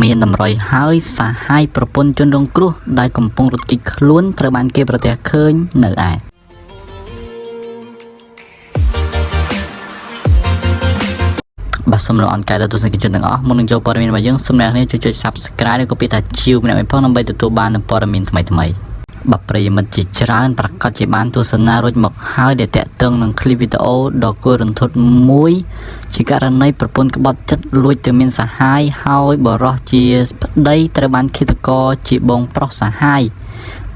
មានតម្រុយហើយសាហាយប្រពន្ធជនរងគ្រោះដែលកំពុងរត់គេចខ្លួនត្រូវបានគេប្រទះឃើញនៅឯបាទសូមលោកអង្កែដល់ទស្សនិកជនទាំងអស់មុននឹងចូលព័ត៌មានរបស់យើងសូមអ្នកនាងជួយ Subscribe និងកុំភ្លេចថាជីវម្នាក់ៗផងដើម្បីទទួលបាននូវព័ត៌មានថ្មីៗបាទប្រិយមិត្តជាច្រើនប្រកាសជាបានទស្សនារួចមកហើយដែលតាក់ទងនឹងคลิปវីដេអូដ៏គួររន្ធត់មួយជាករណីប្រពន្ធក្បត់ចិត្តលួចទៅមានសហាយហើយបរិសុទ្ធជាប្តីត្រូវបានឃាតករជាបងប្រុសសហាយ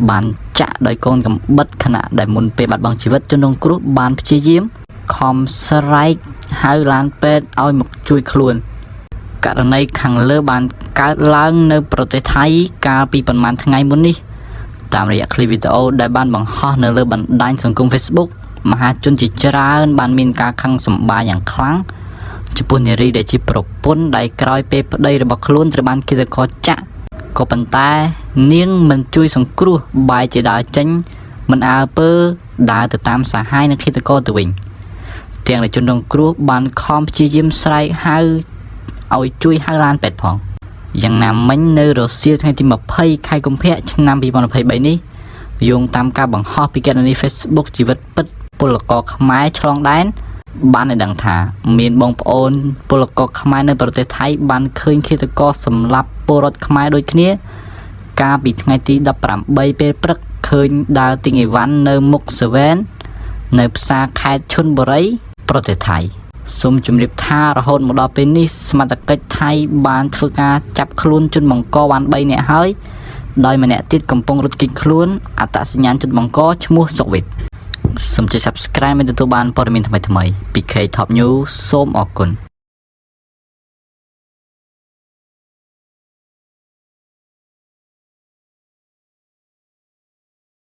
បានចាក់ដោយកូនកំបិតខណៈដែលមុនពេលបាត់បង់ជីវិតជនរងគ្រោះបានព្យាយាមខំស្រែកហៅឡានពេទ្យឲ្យមកជួយខ្លួនករណីខាងលើបានកើតឡើងនៅប្រទេសថៃកាលពីប្រហែលថ្ងៃមុននេះតាមរយៈคลิปវីដេអូដែលបានបង្ហោះនៅលើបណ្ដាញសង្គម Facebook មហាជនជាច្រើនបានមានការខឹងសម្បារយ៉ាងខ្លាំងចំពោះនារីដែលជាប្រពន្ធដែលក្រោយពេលប្តីរបស់ខ្លួនត្រូវបានឃាតករចាក់ក៏ប៉ុន្តែនាងមិនជួយសង្គ្រោះបែរជាដើរចេញមិនអើពើដើរទៅតាមសាហាយនិងឃាតករទៅវិញទាំងជនរងគ្រោះបានខំព្យាយាមស្រែកហៅឲ្យជួយហៅឡានពេទ្យផងយ៉ាងណាមិញនៅរសៀលថ្ងៃទី20ខែកុម្ភៈឆ្នាំ2023នេះយោងតាមការបង្ហោះពីកេរនី Facebook ជីវិតពិតពលករខ្មែរឆ្លងដែនបានឲ្យដឹងថាមានបងប្អូនពលករខ្មែរនៅប្រទេសថៃបានឃើញឃាតករសម្លាប់ពលរដ្ឋខ្មែរដូចគ្នាកាលពីថ្ងៃទី18ពេលព្រឹកឃើញដើរទិញអីវ៉ាន់នៅមុខ7នៅផ្សារខេត្តឈុនបុរីប្រទេសថៃសូមជម្រាបថារហូតមកដល់ពេលនេះសមត្ថកិច្ចថៃបានធ្វើការចាប់ខ្លួនជនបង្កបាន3នាក់ហើយដោយម្នាក់ទៀតកំពុងរត់គេចខ្លួនអត្តសញ្ញាណជនបង្កឈ្មោះសុកវិទសូមជួយ Subscribe ដើម្បីទទួលបានព័ត៌មានថ្មីៗពី K Top News សូមអរគុណ